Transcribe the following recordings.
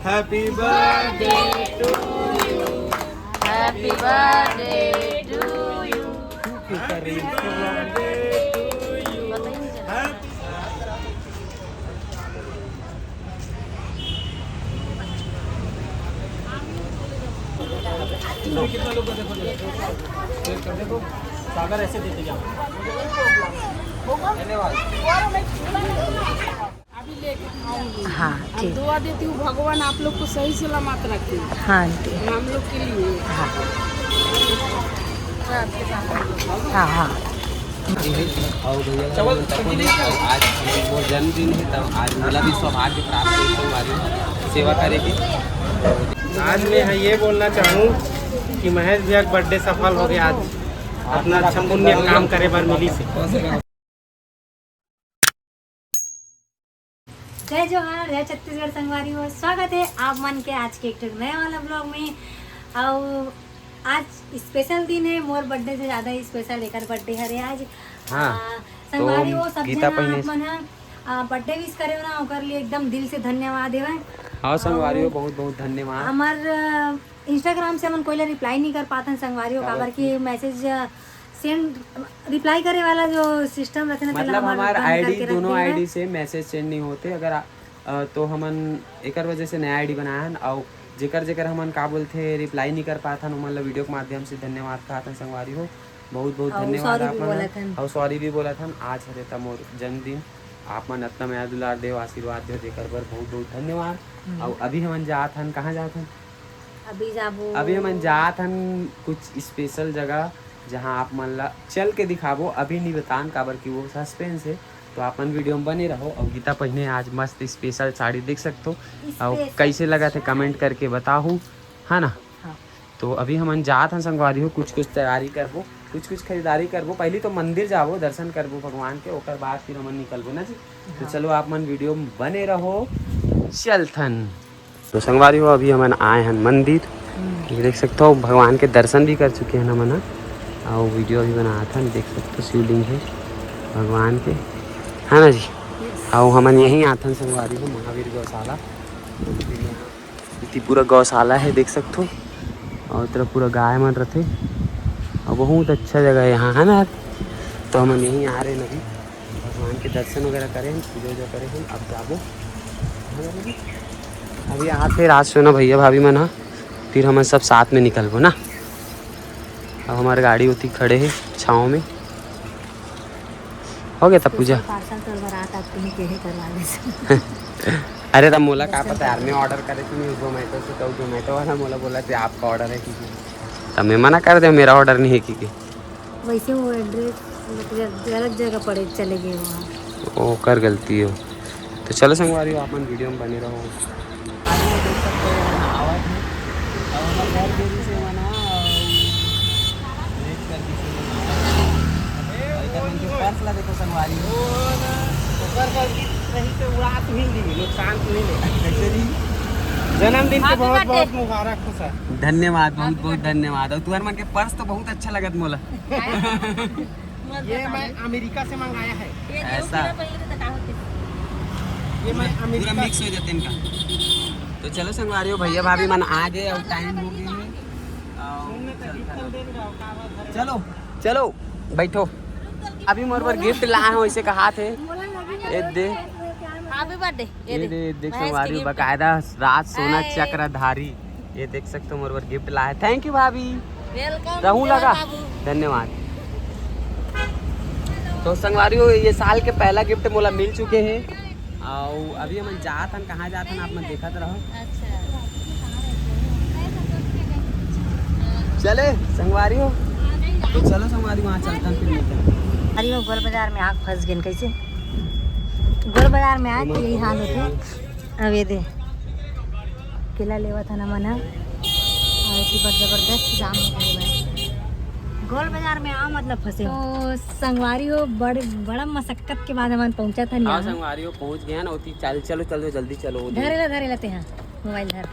Happy birthday to you, happy birthday to you. कितना लोग देखो सागर ऐसे देते जाओ। धन्यवाद। अभी लेके खाऊंगी। हाँ अब ठीक। दुआ देती हूँ भगवान आप लोग को सही सलामत रखे हाँ आंटी। हम लोग के लिए। हाँ हाँ हाँ। और भैया आज वो जन्मदिन है, तब आज मेरा भी सौभाग्य प्राप्त हुई हमारी सेवा करेगी। आज मैं ये बोलना चाहूँ कि महेश भैया का बर्थडे सफल हो गया। आज अपना अच्छा पुण्य काम करे बार मिली से। जय जोहार, जय छत्तीसगढ़ संगवारी हो। स्वागत है आप मन के आज के एक नया वाला ब्लॉग में। और आज स्पेशल दिन है, मोर बर्थडे से ज्यादा ही स्पेशल एक बर्थडे है आज। संगवारी हो सब जना आप मन बर्थडे विश करे हो ना, ओकर लिए एकदम दिल से धन्यवाद है। हाँ संगवारी हो बहुत बहुत धन्यवाद। हमार इंस्टाग्राम से हम कोई रिप्लाई नहीं कर पाते संगवारी हो, काबर की मैसेज सेंड रिप्लाई करे वाला जो सिस्टम रखे ना, मतलब हमारे आईडी दोनों आईडी से मैसेज सेंड नहीं होते। अगर तो हमन एक वजह से नया आईडी बनाया है। और जेकर जेकर हमन का बोलते रिप्लाई नहीं कर पाता मतलब वीडियो के माध्यम से धन्यवाद कहा था संगवारी हो, बहुत बहुत धन्यवाद आप मन। और सॉरी भी बोला था। आज है था मोर जन्मदिन, आप मन इतना मेरा दुलार देव आशीर्वाद दे देकर पर बहुत बहुत धन्यवाद। और अभी हमन जात हन, कहाँ जात हन? अभी हमन जात हन कुछ स्पेशल जगह जहाँ आप मन ला चल के दिखाबो। अभी नहीं बतान काबर की वो सस्पेंस है, तो आप मन वीडियो में बने रहो। और गीता पहने आज मस्त स्पेशल साड़ी देख सकते हो। और कैसे लगा थे कमेंट करके बताओ, है ना। हाँ। तो अभी हमन जात हन संगवारी हो, कुछ कुछ तैयारी करबो, कुछ कुछ खरीदारी करबो। पहले तो मंदिर जाबो, दर्शन करबो भगवान के, ओकर बाद फिर हमन निकलबो ना जी। तो चलो आप मन वीडियो में बने रहो। चलथन तो संगवारी हो, अभी हमन आए हैं मंदिर, ये देख सकते हो। भगवान के दर्शन भी कर चुके हैं हमन। और वीडियो भी बनाया था, देख सकते हो शिवलिंग है भगवान के, है ना जी। और हमन यहीं आथन संगवारी हो, महावीर गौशाला। इतनी पूरा गौशाला है देख सकते हो। और तरफ पूरा गाय मन रहते। और बहुत अच्छा जगह है यहाँ, है ना। तो हमन यहीं आ रहे हैं अभी, भगवान के दर्शन वगैरह करें, पूजा वूजा करें। हम अब जाबो अभी आते रात सुना भैया भाभी मना, फिर हम सब साथ में निकलबो ना। अब हमारी गाड़ी होती खड़े है छाँव में। हो गया तब पूजा। अरे तब मोला का पता यार, मैं ऑर्डर करे थी नहीं जोमेटो से, तो जोमेटो वाला मोला बोला थे आपका ऑर्डर है कि तब मैं मना कर दे, मेरा ऑर्डर नहीं है कि वैसे वो एड्रेस गलत जगह पड़े चले गए वहाँ। ओ कर गलती हो। तो चलो संगवारी हो, आप मन वीडियो में बने रहो। देखो संगवारी जन्मदिन के बहुत बहुत मुबारक हो सर। धन्यवाद, बहुत बहुत धन्यवाद। और तुम्हारे मन के पर्स तो बहुत अच्छा लगा मोला। ये मैं अमेरिका से मंगाया है। ऐसा ये मैं पूरा अमेरिका मिक्स हो जाते इनका। तो चलो संगवारी हो, भैया भाभी मन आ गए और टाइम हो गया है। चलो चलो बैठो। अभी मोर पर गिफ्ट लाए हो, इसे कहा थे ये दे, हैप्पी बर्थडे। ये दे देख संगवारी हो, बकायदा राज सोना चक्रधारी। ये देख सकते हो मोर पर गिफ्ट लाए। थैंक यू भाभी, वेलकम। रहूं लगा, धन्यवाद। तो संगवारी हो, ये साल के पहला गिफ्ट मोला मिल चुके हैं। और अभी हम जात हन, कहाँ जात हन आप मन देखत रहो। चले संगवारी हो, तो चलो संगवारी वहाँ चलता हूँ, फिर मिलते हैं। अरे वो गोल बाजार में आग फंस गए कैसे? गोल बाजार में आग यही हाल होते। अब ये दे केला लेवा था ना मना, और ऐसी बार जबरदस्त जाम हो गई। गोल बाजार में आ मतलब फंसे। तो संगवारी हो, बड़ा मशक्कत के बाद हम पहुंचा था। हाँ संगवारी हो, पहुँच गया ना। होती चल चलो चलो जल्दी चलो। धरे लेते हैं मोबाइल धर।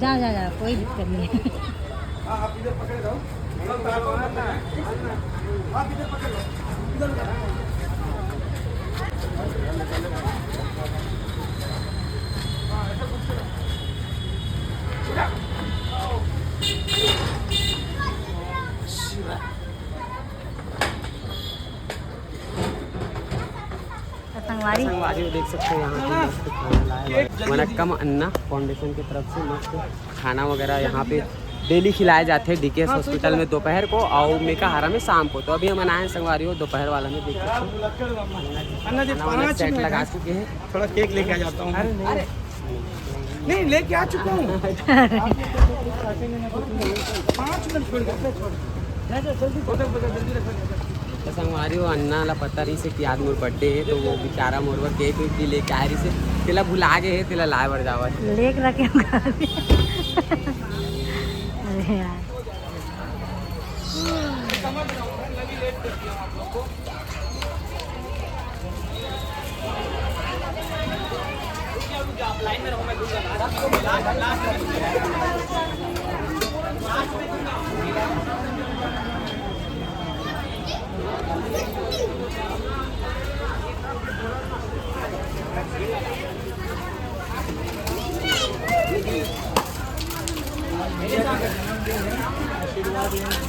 जा कोई दिक्कत नहीं है। संगवारी संगवारी देख सकते हैं यहाँ पे मस्त खाना लाया वनक्कम अन्ना फाउंडेशन की तरफ से मस्त खाना वगैरह यहाँ पे डेली खिलाए जाते हैं डीकेएस हॉस्पिटल में दोपहर को और मेकाहारा में शाम को। तो अभी हम आए हैं संगवारी हो दोपहर वाला में देख सकते हैं सेट लगा चुके हैं। थोड़ा केक लेके आ जाता हूँ। नहीं लेके आ चुका हूँ। 5 मिनट तो संगवारी हो अन्ना ला पता रही से कि आज मोर बर्थडे है तो वो बेचारा मोरवा केक भी लेके आ रही से तेला भुला गए है तेला लाए बर जावा लेक रखे अरे यार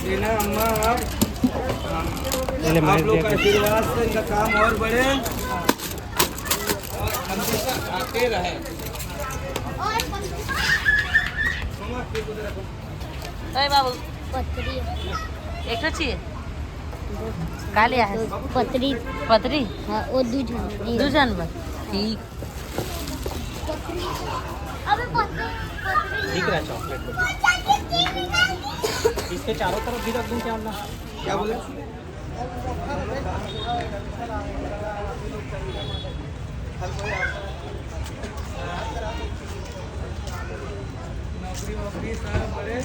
देना अम्मा आप लोग का आशीर्वाद से इनका काम और बढ़े और हमेशा आते रहे। बाबू एक चाहिए का लिया है पतरी पतरी हाँ वो दूध दो जानवर ठीक दिख रहा है चॉकलेट इसके चारों तरफ भी रख दूं क्या अम्मा? क्या बोले? नौकरी सारा बड़े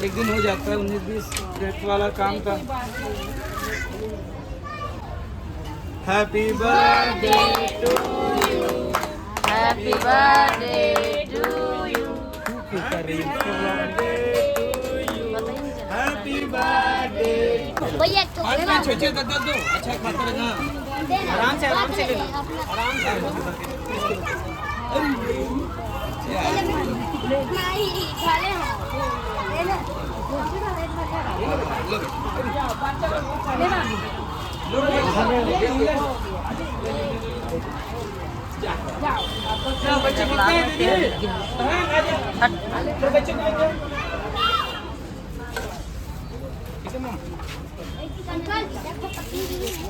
एक दिन हो जाता है 19-20 डेट वाला काम का। Happy birthday to you happy birthday to you happy birthday. भैया तो छोटे दो अच्छा खाता रहना आराम से आराम से आराम से नहीं खा ले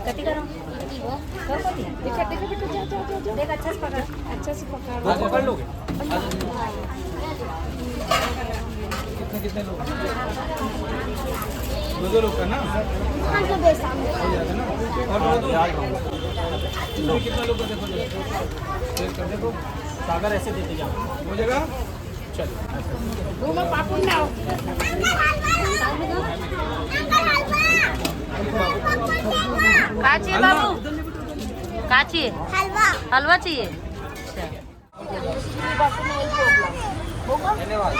कटी करो देख अच्छा से पकड़ पकड़ लोगे कितने लोग दो लोग का ना और कितना लोग का देखो सागर ऐसे देते जाओ हो जाएगा। चलो का चाहिए बाबू का चाहिए हलवा चाहिए धन्यवाद।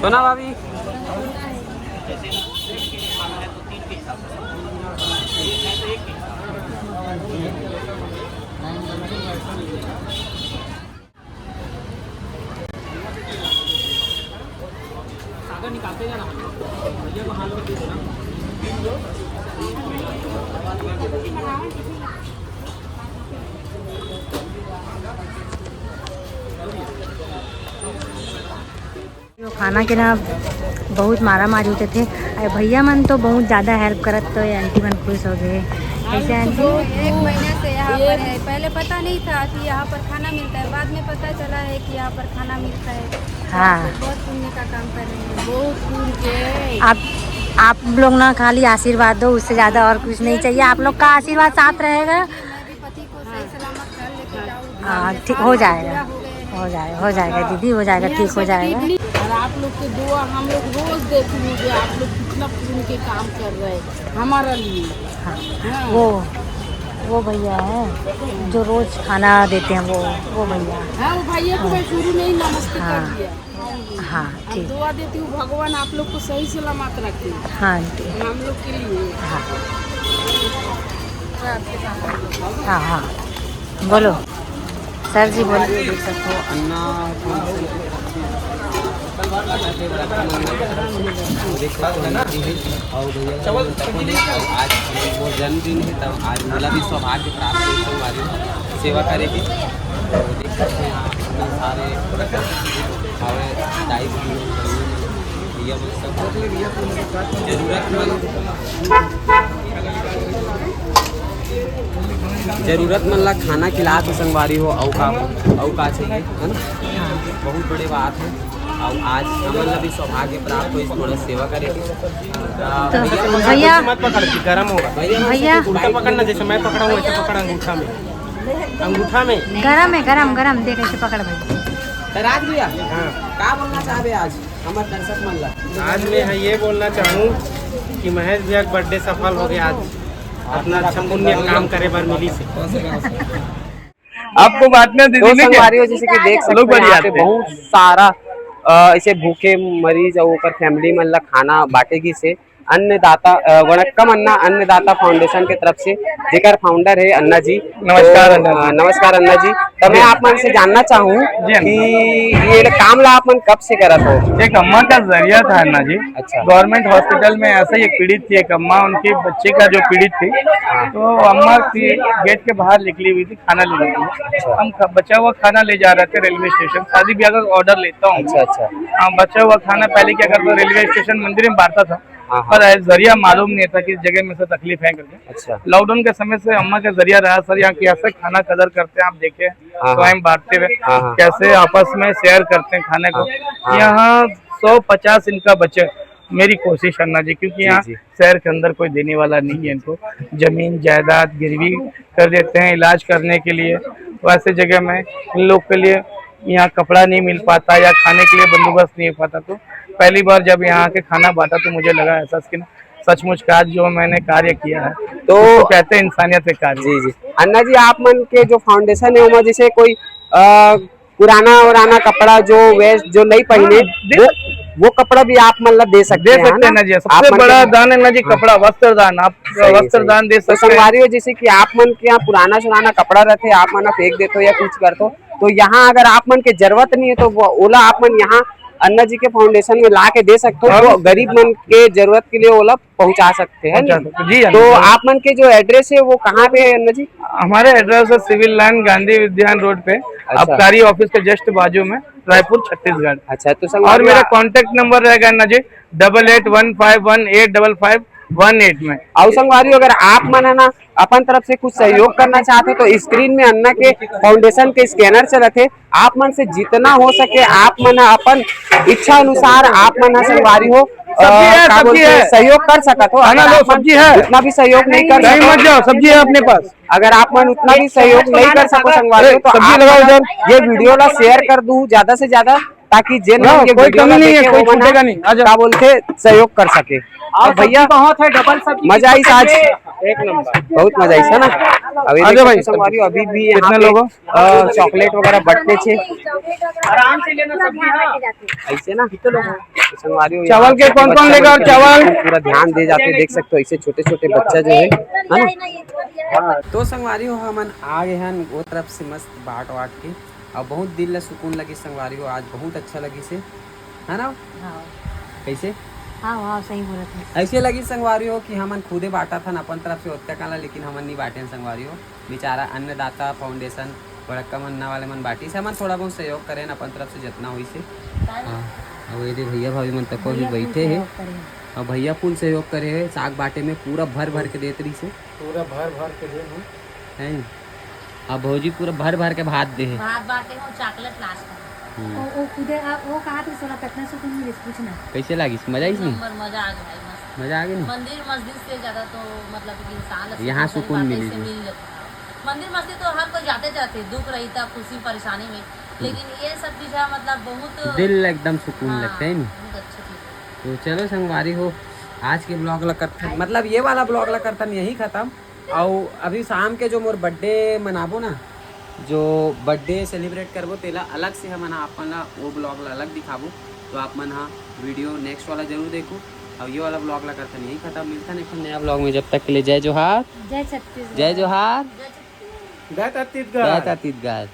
सोना भाभी सागर निकालते जाना भैया को हाथ में दे देना। खाना के ना बहुत मारा मारी होते थे। अरे भैया मन तो बहुत ज़्यादा हेल्प करत तो आंटी मन खुश हो गए। ऐसे आंटी 1 महीने से यहाँ ये पर है। पहले पता नहीं था कि यहाँ पर खाना मिलता है, बाद में पता चला है कि यहाँ पर खाना मिलता है। हाँ। बहुत पुण्य का काम कर रहे हैं। बहुत दूर के आप लोग ना खाली आशीर्वाद दो, उससे ज़्यादा और कुछ नहीं चाहिए। आप लोग का आशीर्वाद साथ रहेगा। मैं भी पति को सही सलामत घर लेके जाऊँ। हाँ, ठीक हो जाएगा, हो जाएगा दीदी, हो जाएगा, ठीक हो जाएगा। और आप लोग के दुआ हम लोग रोज देखेंगे आप लोग कितना पुण्य के काम कर रहे हैं हमारा लिए। हाँ। वो भैया है जो रोज खाना देते हैं, वो भैया। हाँ, वो भैया को मैं शुरू में ही नमस्ते हाँ। कर दिया। हाँ अब ठीक। दुआ देती हूँ भगवान आप लोग को सही सलामत रखे हाँ ठीक। हम लोग के लिए। हाँ हाँ बोलो सर जी, बोलो। देख सकते हो अन्ना देख सकते हो ना और भैया और आज वो जन्मदिन है, तब आज मेरा भी सौभाग्य प्राप्त है हमारी सेवा करेगी। तो देख सकते हैं आप कितने सारे डाइव भैया जरूरतमंद ला खाना खिला के संगवारी हो अवका चाहिए है ना, बहुत बड़ी बात है। और आज हमारा भी सौभाग्य प्राप्त हो इस थोड़ा सेवा करेगी। तो भैया मत पकड़ के गर्म होगा भैया उल्टा पकड़ना, जैसे मैं पकड़ा हूँ वैसे पकड़ अंगूठा में, अंगूठा में। गरम है, गरम देख कैसे पकड़ भाई। राज भैया हाँ, क्या बोलना चाहे आज हमारे दर्शक मन ला? आज मैं ये बोलना चाहूँ कि महेश भैया का बर्थडे सफल हो गया। आज अपना अच्छा पुण्य काम करे बार मिली से। आपको बांटने तो दीदी ने क्या? संगवारी हो जैसे कि देख सकते लोग हैं यहाँ बढ़िया पे थे। बहुत सारा ऐसे भूखे मरीज और ओकर फैमिली मन ला खाना बांटेगी से अन्नदाता वणक्कम अन्ना अन्नदाता फाउंडेशन के तरफ से, जेकर फाउंडर है अन्ना जी। नमस्कार तो, अन्ना जी। नमस्कार अन्ना जी। तो मैं आप मन से जानना चाहूँ जी अन्ना। कि ये काम ला आप मन कब से करत हो? एक अम्मा का जरिया था अन्ना जी। अच्छा। गवर्नमेंट हॉस्पिटल में ऐसे ही एक पीड़ित थी, एक अम्मा उनके बच्चे का जो पीड़ित थी, तो अम्मा की गेट के बाहर निकली हुई थी खाना लेने के लिए। हम बचा हुआ खाना ले जा रहे थे रेलवे स्टेशन। शादी ब्याह का ऑर्डर लेता हूँ। अच्छा। हाँ, बचा हुआ खाना पहले क्या करता, रेलवे स्टेशन मंदिर में बांटता था, हाँ। पर जरिया मालूम नहीं था कि इस जगह में से तकलीफ है करके। अच्छा। लॉकडाउन के समय से अम्मा का जरिया रहा सर, यहाँ कैसे खाना कदर करते हैं आप देखे, हाँ। स्वयं बांटते हुए हाँ। कैसे आपस में शेयर करते हैं खाने को। हाँ। यहाँ 150 इनका बचे, मेरी कोशिश अन्ना जी, क्योंकि यहाँ जी। शहर के अंदर कोई देने वाला नहीं है इनको। जमीन जायदाद गिरवी कर देते हैं इलाज करने के लिए, वैसे जगह में इन लोग के लिए यहाँ कपड़ा नहीं मिल पाता या खाने के लिए बंदोबस्त नहीं हो पाता। तो पहली बार जब यहाँ के खाना बांटा तो मुझे लगा ऐसा कि सचमुच का जो मैंने कार्य किया है तो कहते हैं इंसानियत के कार्य। जी अन्ना जी, आप मन के जो फाउंडेशन है वो जैसे कोई पुराना कपड़ा जो वेस्ट जो नहीं पहने वो कपड़ा भी आप मतलब दे सकते हैं ना जी। सबसे बड़ा दान है ना जी कपड़ा, वस्त्र दान। आप वस्त्र दान दे सकते हैं। संगवारी हो जैसे कि आप मन के यहाँ पुराना कपड़ा रहते आप मन फेंक देते हो या कुछ करते हो, तो यहाँ अगर आप मन के जरूरत नहीं है तो वो ओला आप मन यहाँ अन्ना जी के फाउंडेशन में ला के दे सकते हो, तो गरीब मन के जरूरत के लिए ओला पहुँचा सकते हैं जी। तो आप मन के जो एड्रेस है वो कहाँ पे है अन्ना जी? हमारे एड्रेस है सिविल लाइन गांधी विज्ञान रोड पे, आबकारी ऑफिस के जस्ट बाजू में, रायपुर छत्तीसगढ़। अच्छा। तो और मेरा कांटेक्ट नंबर रहेगा अन्ना जी 8815185518 में। और संगवारी अगर आप मन है ना अपन तरफ से कुछ सहयोग करना चाहते तो स्क्रीन में अन्ना के फाउंडेशन के स्कैनर चलते, आप मन से जितना हो सके आप मन अपन इच्छा अनुसार आप मन संगवारी हो सहयोग कर सकते हो। सब्जी है, उतना भी सहयोग नहीं कर मत जाओ, सब्जी है अपने पास। अगर आप मन उतना भी सहयोग नहीं कर सको संगवारी तो सब्जी आप लगाओ इधर। ये वीडियो ला शेयर कर दूं ज्यादा से ज्यादा, ताकि जिन लोग ये कोई वीडियो कमी ला नहीं है, देखे कोई वो छूटेगा नहीं। आ जाओ। क्या बोलते सहयोग कर सके। और भैया बहुत है, डबल सब्जी मजा आई आज, एक नंबर, बहुत मजा आई है ना। अभी आजा भाई। संगवारी अभी भी कितने यहाँ लोगों? पे चॉकलेट वगैरह बटते छे आराम से लेना सब्जी। ऐसे ना संगवारी चावल के कौन लेगा? और चावल पूरा ध्यान दे जाते, देख सकते हो ऐसे छोटे छोटे बच्चा जो है ना। तो संगवारी हो हम आ गए हैं वो तरफ से मस्त बाट के, और बहुत दिल ला सुकून लगी संगवारी हो, आज बहुत अच्छा लगी से है ना। कैसे हाँ सही बोला था। ऐसे लगी संगवारी हो कि हमन खुदे बांटा था अपन तरफ से होते काला, लेकिन हमन नहीं बांटे संगवारी हो। बेचारा अन्नदाता फाउंडेशन वड़क्कम अन्ना वाले मन बाटी से हमन थोड़ा बहुत सहयोग करें अपन तरफ से जितना हुई से। और ये भैया भाभी मन तक भी बैठे हैं और भैया फुल सहयोग करे है साग बाटे में, पूरा भर के देत रही से, पूरा भर के दे हैं। अब भौजी पूरा भर भर के भात दे है। भात बाटे हो चॉकलेट लास्ट में। वो कहा थे सोना कितना सुकून मिले पूछना कैसे लगी? मजा आई नहीं? नंबर मजा आ गया भाई, मस्त। मजा आ गई नहीं? मंदिर मस्जिद से ज्यादा तो मतलब कि इंसान यहाँ सारी सुकून बातें मिली से थी। मिल जाता है। मंदिर मस्जिद तो हर कोई जाते जाते दुख रही था खुशी परेशानी में, लेकिन ये सब चीज़ें मतलब बहुत दिल एकदम सुकून हाँ, लगता है नहीं? बहुत अच्छी चीज़। तो चलो संगवारी हो, आज के ब्लॉग ला करता मतलब ये वाला ब्लॉग ला करता यही खत्म। और अभी शाम के जो मोर बर्थडे मनाबो ना, जो बर्थडे सेलिब्रेट करबो तेला अलग से हम अपन ला वो ब्लॉग ला अलग दिखाबो। तो आप मन हाँ वीडियो नेक्स्ट वाला जरूर देखो। और ये वाला ब्लॉग ला करता यही खत्म। मिलता नहीं नया ब्लॉग में, जब तक के लिए जय जोहार, जय छत्तीसगढ़। जय जोहार, जय छत्तीसगढ़। जय छत्तीसगढ़।